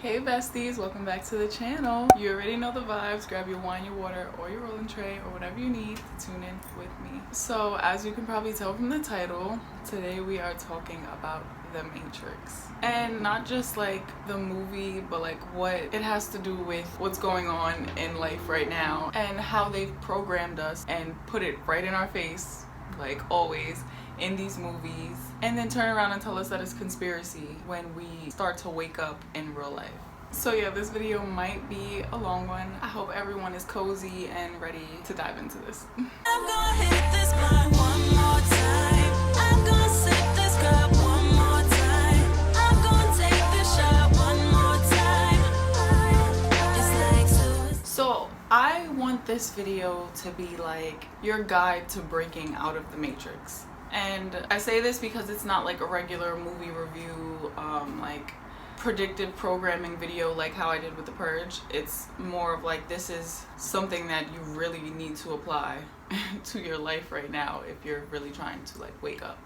Hey besties, welcome back to the channel. You already know the vibes. Grab your wine, your water, or your rolling tray, or whatever you need to tune in with me. So as you can probably tell from the title, today we are talking about The Matrix. And not just like the movie, but like what it has to do with what's going on in life right now and how they've programmed us and put it right in our face, like always, in these movies, and then turn around and tell us that it's conspiracy when we start to wake up in real life. So yeah, this video might be a long one. I hope everyone is cozy and ready to dive into this. I'm gonna hit this blunt one more time. I'm gonna sip this cup one more time. I'm gonna take this shot one more time. It's like so I want this video to be like your guide to breaking out of the Matrix. And I say this because it's not like a regular movie review, like predictive programming video like how I did with The Purge. It's more of like, this is something that you really need to apply to your life right now if you're really trying to like wake up.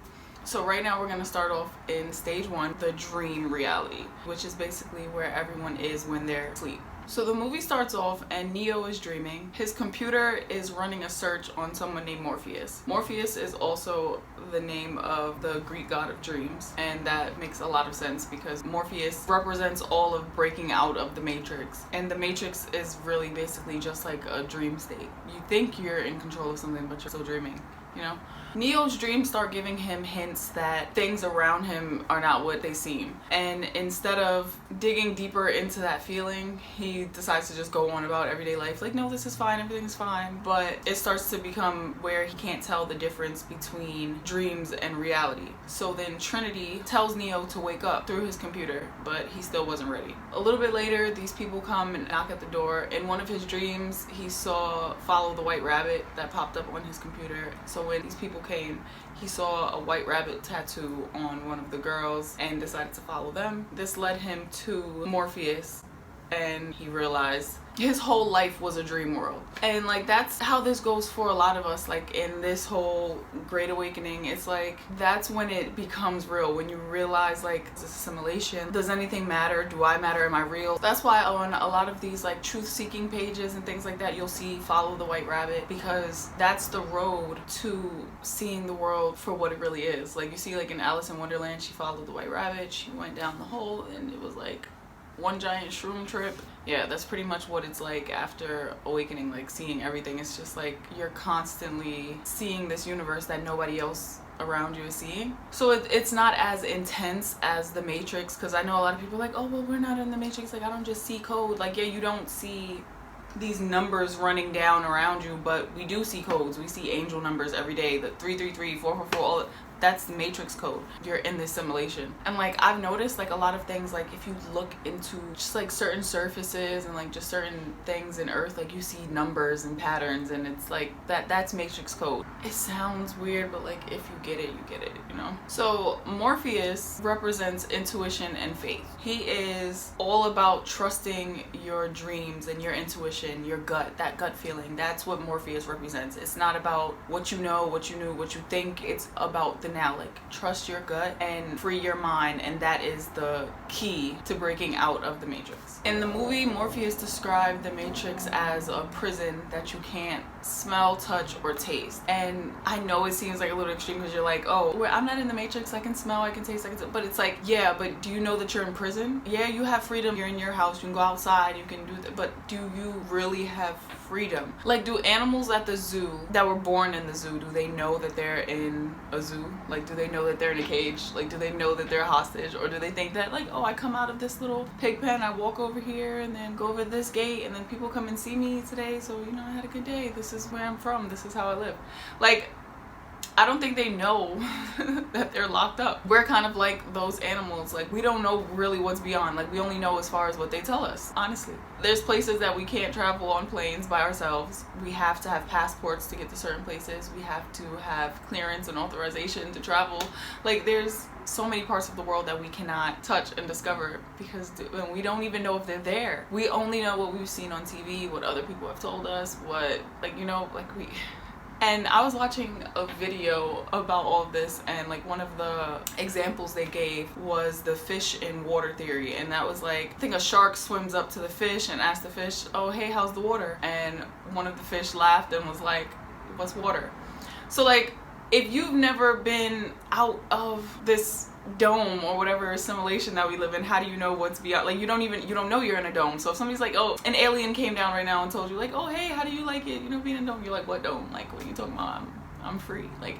So right now we're going to start off in stage one, the dream reality, which is basically where everyone is when they're asleep. So the movie starts off and Neo is dreaming. His computer is running a search on someone named Morpheus. Morpheus is also the name of the Greek god of dreams, and that makes a lot of sense because Morpheus represents all of breaking out of the Matrix, and the Matrix is really basically just like a dream state. You think you're in control of something, but you're still dreaming, you know? Neo's dreams start giving him hints that things around him are not what they seem. And instead of digging deeper into that feeling, he decides to just go on about everyday life. Like, no, this is fine, everything's fine. But it starts to become where he can't tell the difference between dreams and reality. So then Trinity tells Neo to wake up through his computer, but he still wasn't ready. A little bit later, these people come and knock at the door. In one of his dreams, he saw Follow the White Rabbit that popped up on his computer. So when these people came, he saw a white rabbit tattoo on one of the girls and decided to follow them. This led him to Morpheus, and he realized his whole life was a dream world. And like, that's how this goes for a lot of us. Like in this whole Great Awakening, it's like that's when it becomes real, when you realize like, it's a simulation. Does anything matter? Do I matter? Am I real? That's why on a lot of these like truth-seeking pages and things like that, you'll see Follow the White Rabbit, because that's the road to seeing the world for what it really is. Like you see like in Alice in Wonderland, she followed the white rabbit, she went down the hole, and it was like one giant shroom trip. Yeah, that's pretty much what it's like after awakening, like seeing everything. It's just like you're constantly seeing this universe that nobody else around you is seeing. So it's not as intense as the Matrix, because I know a lot of people are like, oh well, we're not in the Matrix, like I don't just see code. Like, yeah, you don't see these numbers running down around you, but we do see codes. We see angel numbers every day, the 333, 444, all that's the Matrix code. You're in this simulation. And like, I've noticed like a lot of things, like if you look into just like certain surfaces and like just certain things in Earth, like you see numbers and patterns, and it's like that's Matrix code. It sounds weird, but like if you get it, you get it, you know? So Morpheus represents intuition and faith. He is all about trusting your dreams and your intuition, your gut, that gut feeling. That's what Morpheus represents. It's not about what you know, what you knew, what you think. It's about the now. Like, trust your gut and free your mind, and that is the key to breaking out of the Matrix. In the movie, Morpheus described the Matrix as a prison that you can't smell, touch, or taste. And I know it seems like a little extreme because you're like, oh, well, I'm not in the Matrix, I can smell, I can taste, but it's like, yeah, but do you know that you're in prison? Yeah, you have freedom, you're in your house, you can go outside, you can do that, but do you really have freedom? Like, do animals at the zoo that were born in the zoo, do they know that they're in a zoo? Like, do they know that they're in a cage? Like, do they know that they're a hostage? Or do they think that like, oh, I come out of this little pig pen, I walk over here and then go over this gate, and then people come and see me today, so you know, I had a good day, this is where I'm from, this is how I live. Like, I don't think they know that they're locked up. We're kind of like those animals. Like, we don't know really what's beyond. Like, we only know as far as what they tell us, honestly. There's places that we can't travel on planes by ourselves. We have to have passports to get to certain places. We have to have clearance and authorization to travel. Like, there's so many parts of the world that we cannot touch and discover because we don't even know if they're there. We only know what we've seen on TV, what other people have told us, what, like, you know, like And I was watching a video about all of this, and like one of the examples they gave was the fish in water theory. And that was like, I think a shark swims up to the fish and asks the fish, oh hey, how's the water? And one of the fish laughed and was like, what's water? So like, if you've never been out of this dome or whatever simulation that we live in, how do you know what's beyond? Like, you don't know you're in a dome. So if somebody's like, oh, an alien came down right now and told you like, oh hey, how do you like it, you know, being in a dome? You're like, what dome? Like, what are you talking about? I'm free. Like,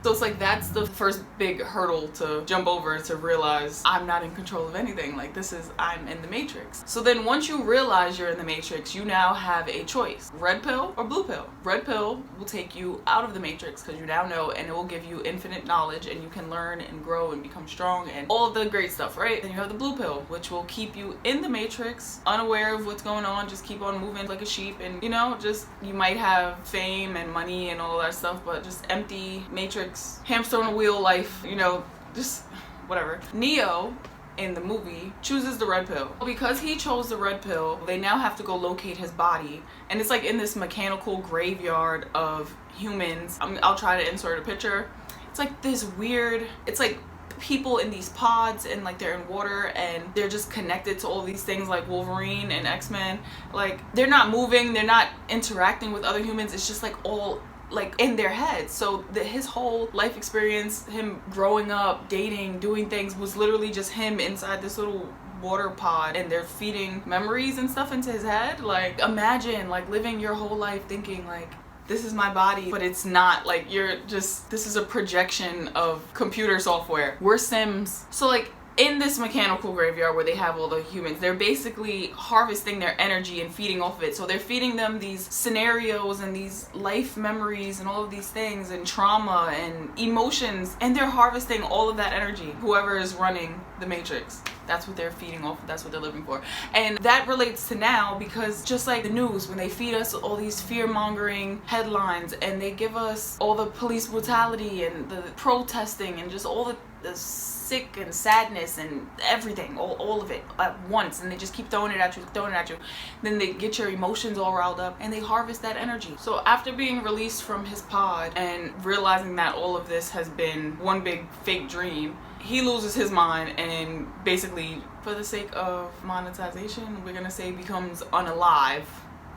so it's like, that's the first big hurdle to jump over, to realize I'm not in control of anything. Like, I'm in the matrix. So then once you realize you're in the matrix, you now have a choice: red pill or blue pill. Red pill will take you out of the matrix because you now know, and it will give you infinite knowledge, and you can learn and grow and become strong and all of the great stuff, right? Then you have the blue pill, which will keep you in the matrix, unaware of what's going on, just keep on moving like a sheep, and you know, just, you might have fame and money and all that stuff, but just empty matrix, hamster on a wheel life, you know, just whatever. Neo in the movie chooses the red pill. Because he chose the red pill, they now have to go locate his body, and it's like in this mechanical graveyard of humans. I'll try to insert a picture. It's like this weird, it's like people in these pods, and like they're in water, and they're just connected to all these things like Wolverine and X-Men. Like, they're not moving, they're not interacting with other humans, it's just like all like in their heads. So his whole life experience, him growing up, dating, doing things, was literally just him inside this little water pod, and they're feeding memories and stuff into his head. Like, imagine like living your whole life thinking like, this is my body, but it's not. Like, this is a projection of computer software. We're Sims. So like, in this mechanical graveyard where they have all the humans, they're basically harvesting their energy and feeding off of it. So they're feeding them these scenarios and these life memories and all of these things and trauma and emotions, and they're harvesting all of that energy. Whoever is running the matrix, that's what they're feeding off of, that's what they're living for. And that relates to now, because just like the news, when they feed us all these fear-mongering headlines, and they give us all the police brutality and the protesting and just all the sick and sadness and everything, all of it at once, and they just keep throwing it at you, then they get your emotions all riled up, and they harvest that energy. So after being released from his pod and realizing that all of this has been one big fake dream, he loses his mind, and basically, for the sake of monetization, we're gonna say becomes unalive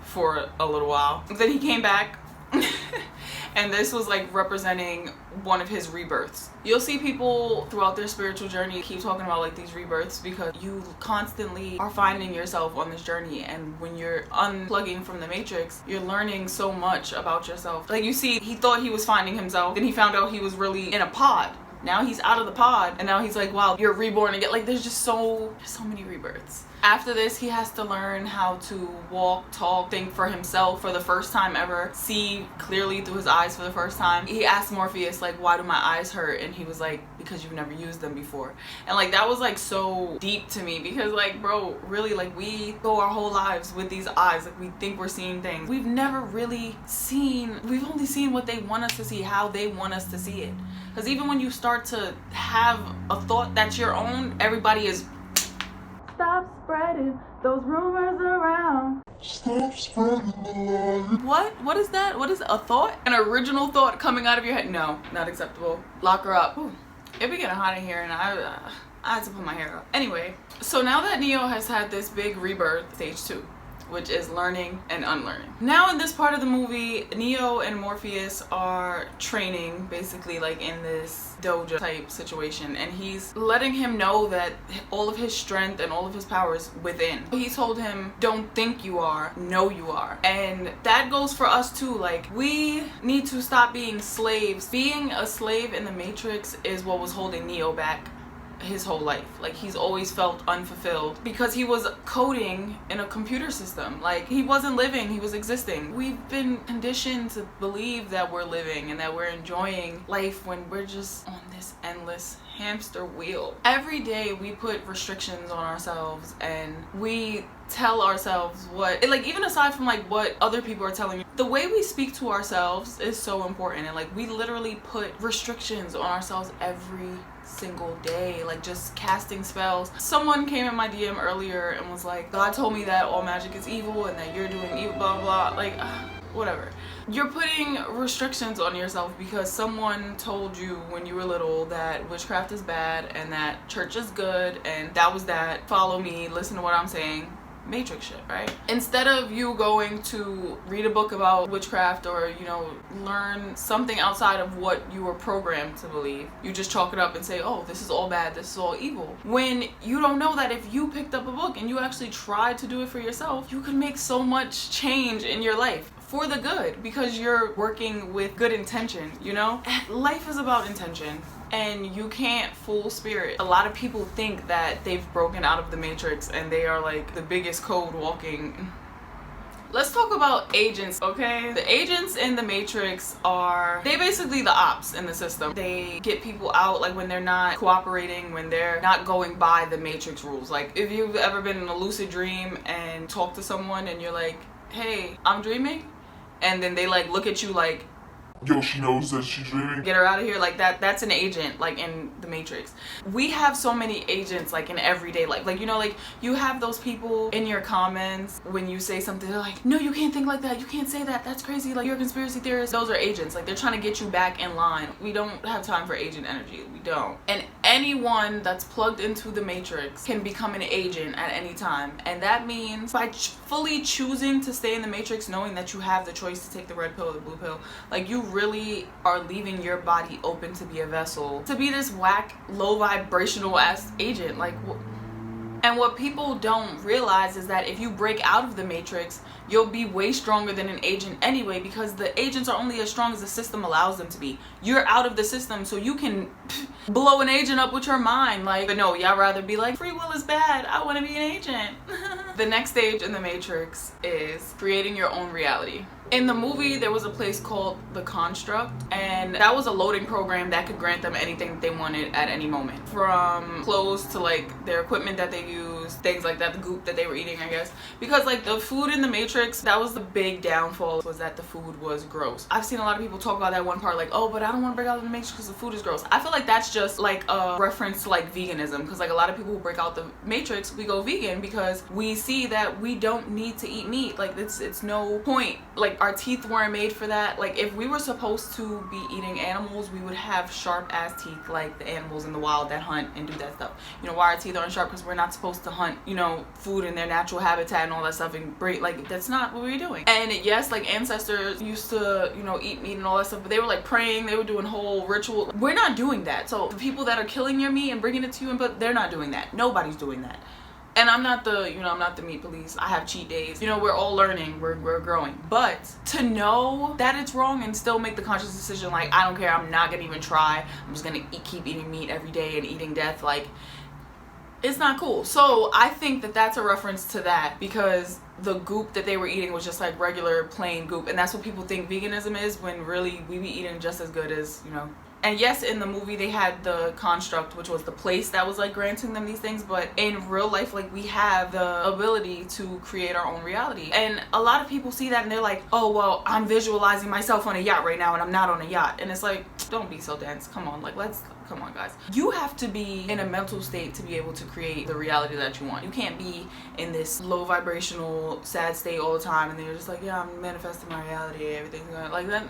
for a little while. Then he came back and this was like representing one of his rebirths. You'll see people throughout their spiritual journey keep talking about like these rebirths, because you constantly are finding yourself on this journey, and when you're unplugging from the matrix, you're learning so much about yourself. Like, you see, he thought he was finding himself, then he found out he was really in a pod. Now he's out of the pod, and now he's like, wow, you're reborn again. Like, there's so many rebirths. After this, he has to learn how to walk, talk, think for himself for the first time ever, see clearly through his eyes for the first time. He asked Morpheus, like, why do my eyes hurt? And he was like, because you've never used them before. And like, that was like so deep to me, because like, bro, really, like, we go our whole lives with these eyes, like, we think we're seeing things. We've never really seen, we've only seen what they want us to see, how they want us to see it. Because even when you start to have a thought that's your own, everybody is, stop spreading those rumors around. Stop spreading the lie. What is that? What is a thought? An original thought coming out of your head? No, not acceptable. Lock her up. Ooh, it be getting hot in here, and I had to put my hair up. Anyway, so now that Neo has had this big rebirth, stage 2, which is learning and unlearning. Now in this part of the movie, Neo and Morpheus are training, basically like in this dojo type situation, and he's letting him know that all of his strength and all of his power is within. He told him, don't think you are, know you are. And that goes for us too. Like, we need to stop being slaves. Being a slave in the Matrix is what was holding Neo back his whole life. Like, he's always felt unfulfilled because he was coding in a computer system. Like, he wasn't living, he was existing. We've been conditioned to believe that we're living and that we're enjoying life when we're just on this endless hamster wheel. Every day we put restrictions on ourselves, and we tell ourselves what, like, even aside from like what other people are telling you, the way we speak to ourselves is so important. And like, we literally put restrictions on ourselves every single day, like just casting spells. Someone came in my DM earlier and was like, God told me that all magic is evil and that you're doing evil, blah blah. Like, whatever. You're putting restrictions on yourself because someone told you when you were little that witchcraft is bad and that church is good, and that was that. Follow me, listen to what I'm saying. Matrix shit, right? Instead of you going to read a book about witchcraft or, you know, learn something outside of what you were programmed to believe, you just chalk it up and say, oh, this is all bad, this is all evil. When you don't know that if you picked up a book and you actually tried to do it for yourself, you could make so much change in your life for the good, because you're working with good intention, you know? Life is about intention, and you can't fool spirit. A lot of people think that they've broken out of the matrix and they are like the biggest code walking. Let's talk about agents, okay? The agents in the matrix they basically the ops in the system. They get people out like when they're not cooperating, when they're not going by the matrix rules. Like if you've ever been in a lucid dream and talk to someone and you're like, hey, I'm dreaming, and then they like look at you like, yo, she knows that she's dreaming. Get her out of here. Like that's an agent, like in the Matrix. We have so many agents like in everyday life. Like, you know, like you have those people in your comments when you say something, they're like, no, you can't think like that. You can't say that. That's crazy. Like, you're a conspiracy theorist. Those are agents. Like, they're trying to get you back in line. We don't have time for agent energy. We don't. And anyone that's plugged into the Matrix can become an agent at any time. And that means by fully choosing to stay in the Matrix, knowing that you have the choice to take the red pill or the blue pill, like you really are leaving your body open to be a vessel, to be this whack, low vibrational ass agent. Like, and what people don't realize is that if you break out of the Matrix, you'll be way stronger than an agent anyway, because the agents are only as strong as the system allows them to be. You're out of the system, so you can blow an agent up with your mind. Like, but no, y'all rather be like, free will is bad, I want to be an agent. The next stage in the Matrix is creating your own reality. In the movie, there was a place called The Construct, and that was a loading program that could grant them anything that they wanted at any moment. From clothes to like their equipment that they used, things like that, the goop that they were eating, I guess. Because like the food in the Matrix, that was the big downfall, was that the food was gross. I've seen a lot of people talk about that one part like, oh, but I don't want to break out of the Matrix because the food is gross. I feel like that's just like a reference to like veganism, because like a lot of people who break out the Matrix, we go vegan because we see that we don't need to eat meat. Like it's no point. Like our teeth weren't made for that. Like if we were supposed to be eating animals, we would have sharp ass teeth like the animals in the wild that hunt and do that stuff. You know why our teeth aren't sharp? Because we're not supposed to hunt, you know, food in their natural habitat and all that stuff and break. Like that's not what we were doing. And yes, like ancestors used to, you know, eat meat and all that stuff, but they were like praying, they were doing whole ritual. We're not doing that. So the people that are killing your meat and bringing it to you, but they're not doing that. Nobody's doing that. And I'm not the, you know, I'm not the meat police. I have cheat days. You know, we're all learning, we're growing. But to know that it's wrong and still make the conscious decision, like, I don't care, I'm not gonna even try. I'm just gonna keep eating meat every day and eating death, like, it's not cool. So I think that that's a reference to that, because the goop that they were eating was just like regular plain goop. And that's what people think veganism is, when really we be eating just as good as, you know. And yes, in the movie they had the construct, which was the place that was like granting them these things, but in real life, like, we have the ability to create our own reality. And a lot of people see that and they're like, oh well, I'm visualizing myself on a yacht right now and I'm not on a yacht. And it's like, don't be so dense. Come on, like, come on guys. You have to be in a mental state to be able to create the reality that you want. You can't be in this low vibrational sad state all the time and then you're just like, yeah, I'm manifesting my reality, everything's going like that.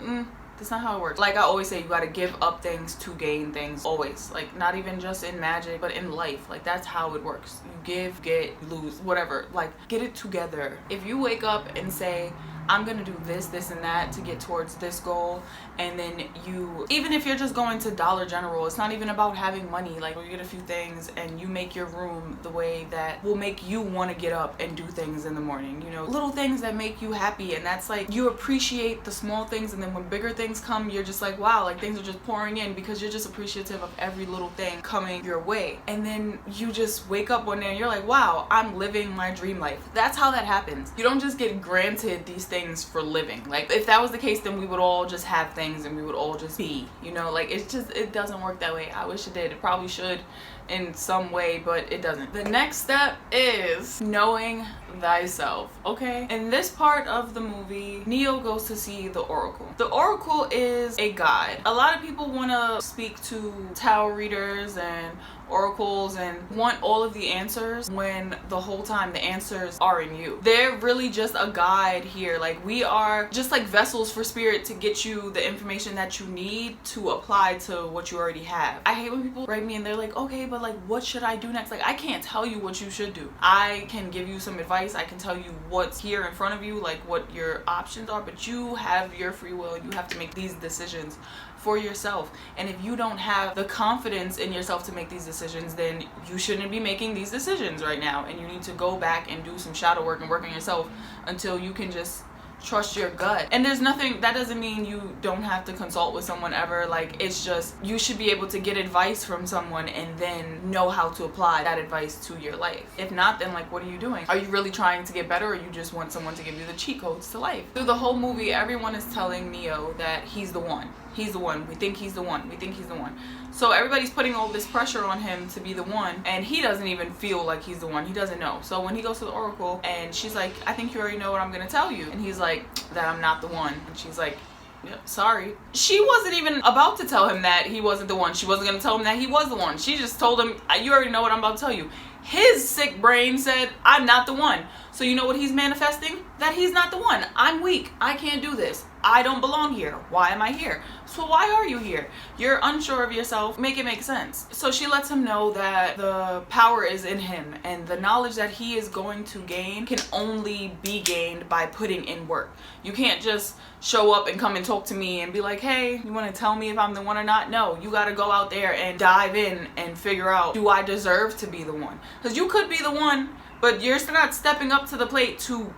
That's not how it works. Like I always say, you gotta give up things to gain things. Always. Like, not even just in magic, but in life. Like, that's how it works. You give, get, lose, whatever. Like, get it together. If you wake up and say, I'm gonna do this, this, and that to get towards this goal, and then you, even if you're just going to Dollar General, it's not even about having money. Like, you get a few things and you make your room the way that will make you want to get up and do things in the morning, you know, little things that make you happy. And that's like, you appreciate the small things, and then when bigger things come, you're just like, wow, like things are just pouring in, because you're just appreciative of every little thing coming your way. And then you just wake up one day and you're like, wow, I'm living my dream life. That's how that happens. You don't just get granted these things for living. Like, if that was the case, then we would all just have things and we would all just be, you know, like, it's just, it doesn't work that way. I wish it did. It probably should in some way, but it doesn't. The next step is knowing thyself, okay? In this part of the movie, Neo goes to see the Oracle. The Oracle is a guide. A lot of people want to speak to tarot readers and oracles and want all of the answers when the whole time the answers are in you. They're really just a guide here. Like, we are just like vessels for spirit to get you the information that you need to apply to what you already have. I hate when people write me and they're like, okay, but like, what should I do next? Like, I can't tell you what you should do. I can give you some advice. I can tell you what's here in front of you, like what your options are, but you have your free will. You have to make these decisions for yourself. And if you don't have the confidence in yourself to make these decisions, then you shouldn't be making these decisions right now. And you need to go back and do some shadow work and work on yourself until you can just trust your gut. And there's nothing, that doesn't mean you don't have to consult with someone ever. Like, it's just, you should be able to get advice from someone and then know how to apply that advice to your life. If not, then like, what are you doing? Are you really trying to get better, or you just want someone to give you the cheat codes to life? Through the whole movie, everyone is telling Neo that he's the one. He's the one. We think he's the one. We think he's the one. So everybody's putting all this pressure on him to be the one, and he doesn't even feel like he's the one. He doesn't know. So when he goes to the Oracle and she's like, I think you already know what I'm gonna tell you. And he's like, that I'm not the one. And she's like, yep, sorry. She wasn't even about to tell him that he wasn't the one. She wasn't gonna tell him that he was the one. She just told him, you already know what I'm about to tell you. His sick brain said, I'm not the one. So you know what he's manifesting? That he's not the one. I'm weak. I can't do this. I don't belong here. Why am I here? So why are you here? You're unsure of yourself. Make it make sense. So she lets him know that the power is in him, and the knowledge that he is going to gain can only be gained by putting in work. You can't just show up and come and talk to me and be like, hey, you want to tell me if I'm the one or not? No, you got to go out there and dive in and figure out, do I deserve to be the one? Because you could be the one, but you're still not stepping up to the plate to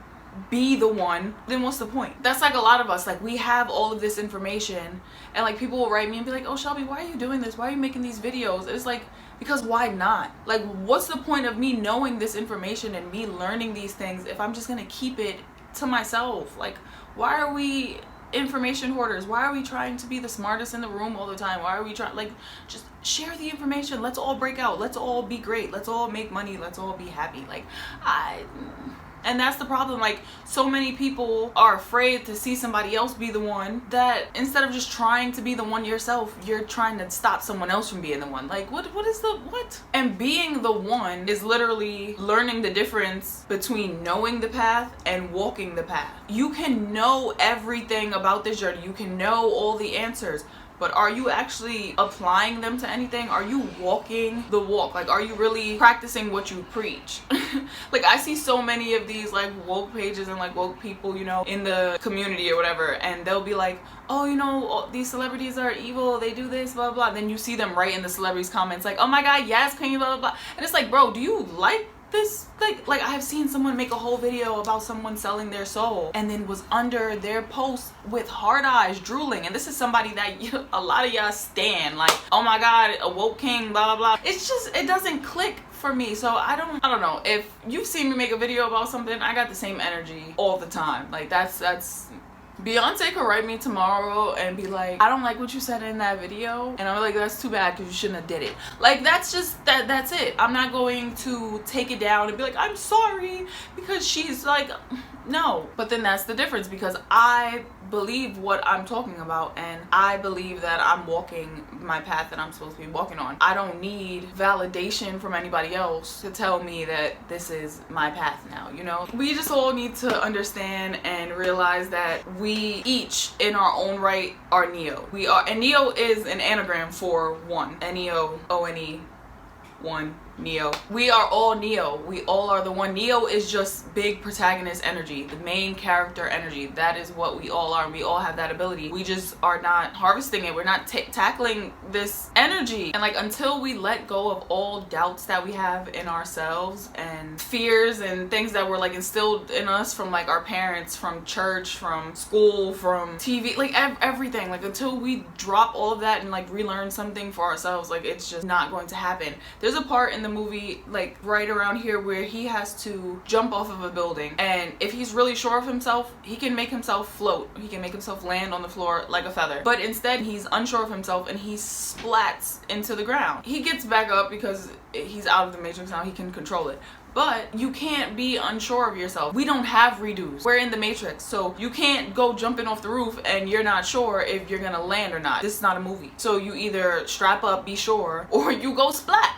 be the one. Then what's the point? That's like a lot of us. Like, we have all of this information, and like, people will write me and be like, oh Shelby, why are you doing this? Why are you making these videos? And it's like, because why not? Like, what's the point of me knowing this information and me learning these things if I'm just gonna keep it to myself? Like, why are we information hoarders? Why are we trying to be the smartest in the room all the time? Why are we trying, like, just share the information. Let's all break out. Let's all be great. Let's all make money. Let's all be happy. Like, and that's the problem. Like, so many people are afraid to see somebody else be the one, that instead of just trying to be the one yourself, you're trying to stop someone else from being the one. Like, what is the what? And being the one is literally learning the difference between knowing the path and walking the path. You can know everything about this journey. You can know all the answers. But are you actually applying them to anything? Are you walking the walk? Like, are you really practicing what you preach? Like, I see so many of these like woke pages and like woke people, you know, in the community or whatever, and they'll be like, oh, you know, these celebrities are evil, they do this, blah, blah. Then you see them right in the celebrities' comments like, oh my God, yes, queen, blah, blah, blah. And it's like, bro, do you like this? Like I have seen someone make a whole video about someone selling their soul, and then was under their post with hard eyes drooling, and this is somebody that a lot of y'all stan, like, oh my God, a woke king, blah, blah, blah. It's just, it doesn't click for me. So I don't know, if you've seen me make a video about something, I got the same energy all the time. Like, that's Beyonce could write me tomorrow and be like, I don't like what you said in that video, and I'm like, that's too bad because you shouldn't have did it. Like, that's just that's it. I'm not going to take it down and be like, I'm sorry, because she's like, no. But then that's the difference, because I believe what I'm talking about, and I believe that I'm walking my path that I'm supposed to be walking on. I don't need validation from anybody else to tell me that this is my path now, you know? We just all need to understand and realize that we each in our own right are Neo. We are, and Neo is an anagram for one. N-E-O, O-N-E, one. Neo. We are all Neo. We all are the one. Neo is just big protagonist energy, the main character energy. That is what we all are. We all have that ability. We just are not harvesting it. We're not tackling this energy. And like, until we let go of all doubts that we have in ourselves and fears and things that were like instilled in us from like our parents, from church, from school, from TV, like everything, like until we drop all of that and like relearn something for ourselves, like it's just not going to happen. There's a part in the movie like right around here where he has to jump off of a building, and if he's really sure of himself, he can make himself float. He can make himself land on the floor like a feather. But instead he's unsure of himself and he splats into the ground. He gets back up because he's out of the matrix now. He can control it. But you can't be unsure of yourself. We don't have redos. We're in the Matrix, so you can't go jumping off the roof and you're not sure if you're gonna land or not. This is not a movie. So you either strap up, be sure, or you go splat.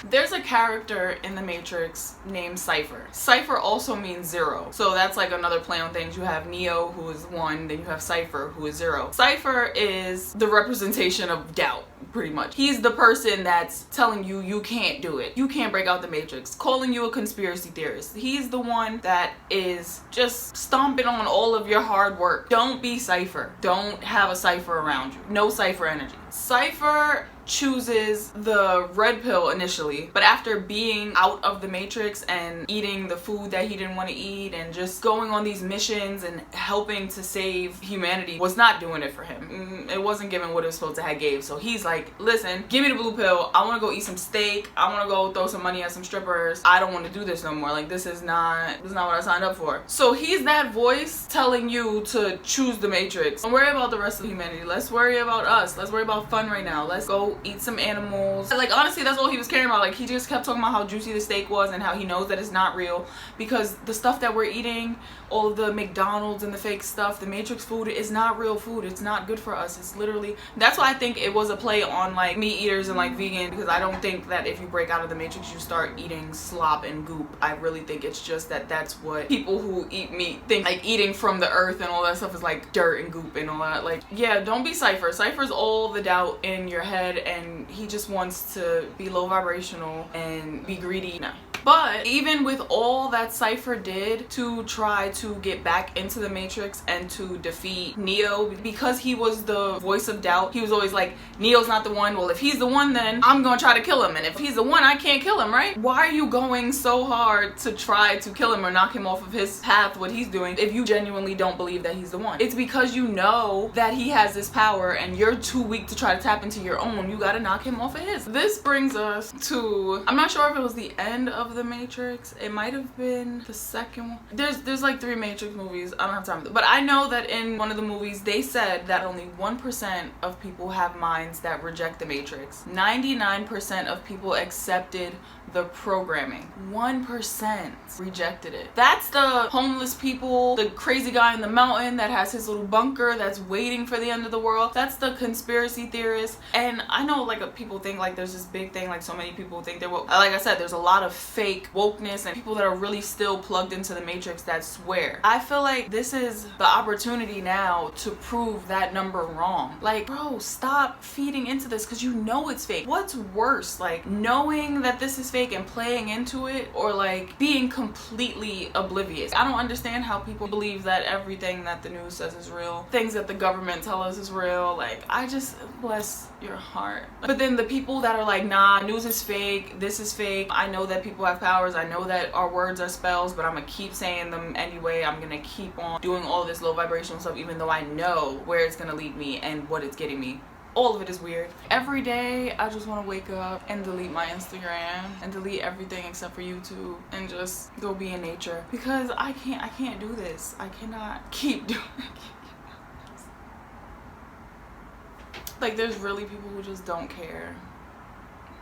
There's a character in the Matrix named Cypher. Cypher also means zero. So that's like another play on things. You have Neo, who is 1, then you have Cypher, who is 0. Cypher is the representation of doubt, pretty much. He's the person that's telling you you can't do it. You can't break out the Matrix, calling you a conspiracy theorist. He's the one that is just stomping on all of your hard work. Don't be Cypher. Don't have a Cypher around you. No Cypher energy. Cypher chooses the red pill initially, but after being out of the Matrix and eating the food that he didn't want to eat and just going on these missions and helping to save humanity was not doing it for him. It wasn't giving what it was supposed to have gave. So he's like, listen, give me the blue pill. I want to go eat some steak. I want to go throw some money at some strippers. I don't want to do this no more. Like, this is not what I signed up for. So he's that voice telling you to choose the Matrix. Don't worry about the rest of humanity. Let's worry about us. Let's worry about fun right now. Let's go eat some animals. Like, honestly, that's all he was caring about. Like, he just kept talking about how juicy the steak was and how he knows that it's not real, because the stuff that we're eating, all of the McDonald's and the fake stuff, the Matrix food, is not real food. It's not good for us. It's literally, that's why I think it was a play on like meat eaters and like vegan, because I don't think that if you break out of the Matrix you start eating slop and goop. I really think it's just that that's what people who eat meat think, like eating from the earth and all that stuff is like dirt and goop and all that. Like, yeah, don't be Cypher. Cypher's all the doubt in your head, and he just wants to be low vibrational and be greedy. No. But even with all that Cypher did to try to get back into the Matrix and to defeat Neo, because he was the voice of doubt, he was always like, Neo's not the one. Well, if he's the one, then I'm gonna try to kill him. And if he's the one, I can't kill him, right? Why are you going so hard to try to kill him or knock him off of his path, what he's doing, if you genuinely don't believe that he's the one? It's because you know that he has this power and you're too weak to try to tap into your own. You gotta knock him off of his. This brings us to, I'm not sure if it was the end of the Matrix. It might have been the second one. There's like 3 Matrix movies. I don't have time, but I know that in one of the movies they said that only 1% of people have minds that reject the Matrix. 99% of people accepted the programming. 1% rejected it. That's the homeless people, the crazy guy in the mountain that has his little bunker that's waiting for the end of the world. That's the conspiracy theorist. And I know like people think like there's this big thing, like so many people think they're woke. Like I said, there's a lot of fake wokeness and people that are really still plugged into the Matrix that swear. I feel like this is the opportunity now to prove that number wrong. Like, bro, stop feeding into this because you know it's fake. What's worse, like knowing that this is fake and playing into it, or like being completely oblivious? I don't understand how people believe that everything that the news says is real, things that the government tell us is real. Like, I just, bless your heart. But then the people that are like, nah, news is fake, this is fake, I know that people have powers, I know that our words are spells, but I'm gonna keep saying them anyway. I'm gonna keep on doing all this low vibrational stuff even though I know where it's gonna lead me and what it's getting me. All of it is weird. Every day I just want to wake up and delete my Instagram and delete everything except for YouTube and just go be in nature, because I can't do this. I cannot keep doing it. Like, there's really people who just don't care.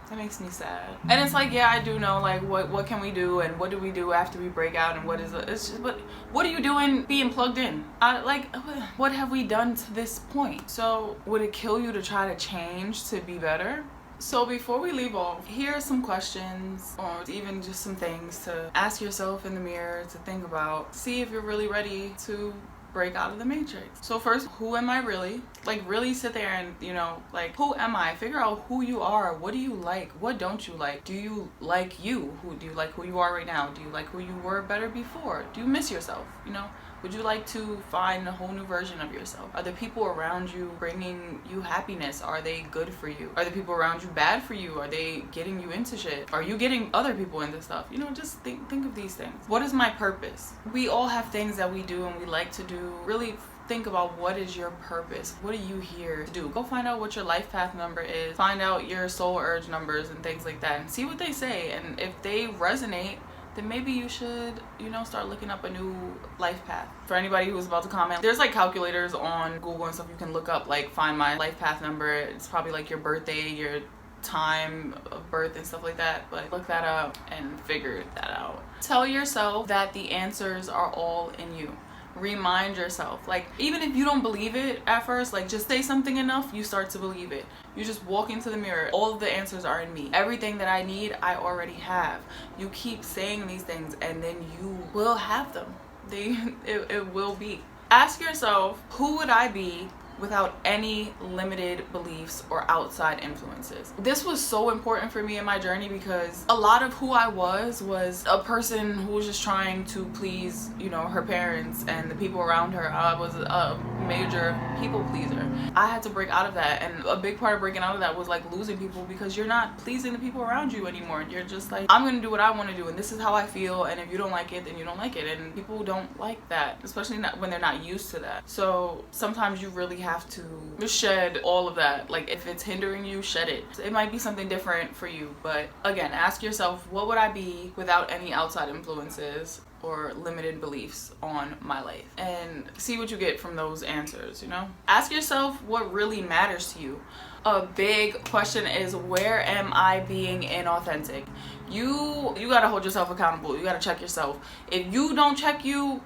That makes me sad. And it's like, yeah, I do know, like, what can we do and what do we do after we break out, and what is it? It's just, what are you doing being plugged in? Like, what have we done to this point? So would it kill you to try to change to be better? So before we leave off, here are some questions, or even just some things to ask yourself in the mirror, to think about, see if you're really ready to break out of the Matrix. So first, who am I really? Like, really sit there and, you know, like, who am I? Figure out who you are. What do you like? What don't you like? Do you like you? Do you like who you are right now? Do you like who you were better before? Do you miss yourself? You know? Would you like to find a whole new version of yourself? Are the people around you bringing you happiness? Are they good for you? Are the people around you bad for you? Are they getting you into shit? Are you getting other people into stuff? You know, just think of these things. What is my purpose? We all have things that we do and we like to do. Really think about, what is your purpose? What are you here to do? Go find out what your life path number is. Find out your soul urge numbers and things like that, and see what they say. And if they resonate, then maybe you should, you know, start looking up a new life path. For anybody who's about to comment, there's like calculators on Google and stuff you can look up, like find my life path number. It's probably like your birthday, your time of birth and stuff like that, but look that up and figure that out. Tell yourself that the answers are all in you. Remind yourself, like, even if you don't believe it at first, like, just say something enough, you start to believe it. You just walk into the mirror, all of the answers are in me. Everything that I need, I already have. You keep saying these things and then you will have them. It will be. Ask yourself, who would I be without any limited beliefs or outside influences? This was so important for me in my journey because a lot of who I was a person who was just trying to please, you know, her parents and the people around her. I was a major people pleaser. I had to break out of that, and a big part of breaking out of that was like losing people, because you're not pleasing the people around you anymore. You're just like, I'm gonna do what I want to do, and this is how I feel, and if you don't like it, then you don't like it. And people don't like that, especially not when they're not used to that. So sometimes you really have to shed all of that. Like, if it's hindering you, shed it. It might be something different for you, but again, ask yourself, what would I be without any outside influences or limited beliefs on my life, and see what you get from those answers. You know, ask yourself what really matters to you. A big question is, where am I being inauthentic? You gotta hold yourself accountable. You gotta check yourself. If you don't check you,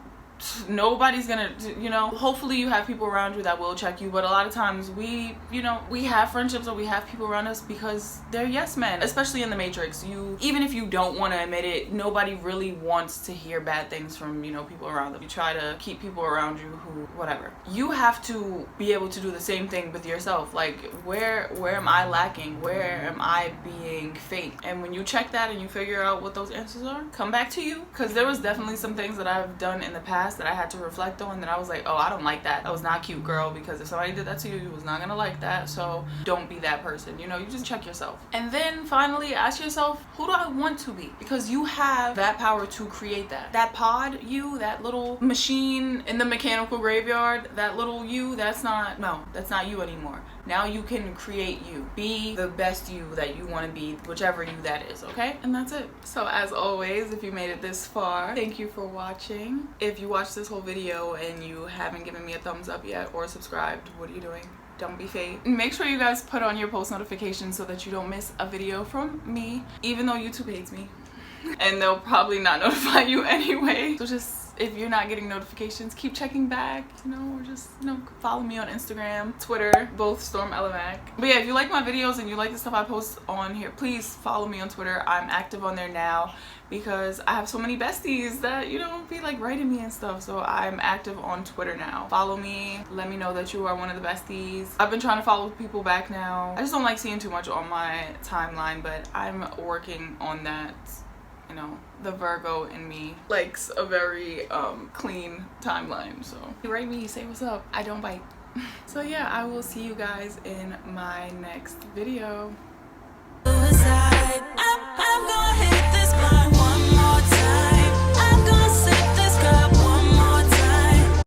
nobody's gonna, you know. Hopefully you have people around you that will check you, but a lot of times we have friendships or we have people around us because they're yes men, especially in the Matrix. Even if you don't want to admit it, nobody really wants to hear bad things from, you know, people around them. You try to keep people around you who, whatever. You have to be able to do the same thing with yourself. Like, where am I lacking? Where am I being fake? And when you check that and you figure out what those answers are, come back to you, because there was definitely some things that I've done in the past that I had to reflect on, that I was like, oh, I don't like that. That was not cute, girl, because if somebody did that to you, you was not gonna like that. So don't be that person. You know, you just check yourself. And then finally ask yourself, who do I want to be? Because you have that power to create that. That pod you, that little machine in the mechanical graveyard, that little you, that's not you anymore. Now you can create you. Be the best you that you want to be, whichever you that is, okay? And that's it. So as always, if you made it this far, thank you for watching. If you watched this whole video and you haven't given me a thumbs up yet or subscribed, what are you doing? Don't be fake. Make sure you guys put on your post notifications so that you don't miss a video from me, even though YouTube hates me. And they'll probably not notify you anyway. So just, if you're not getting notifications, keep checking back, you know, or just, you know, follow me on Instagram, Twitter, both Storm Elamac. But yeah, if you like my videos and you like the stuff I post on here, please follow me on Twitter. I'm active on there now because I have so many besties that, you know, be like writing me and stuff. So I'm active on Twitter now. Follow me. Let me know that you are one of the besties. I've been trying to follow people back now. I just don't like seeing too much on my timeline, but I'm working on that. You know, the Virgo in me likes a very clean timeline. So you write me, say what's up. I don't bite. So yeah, I will see you guys in my next video.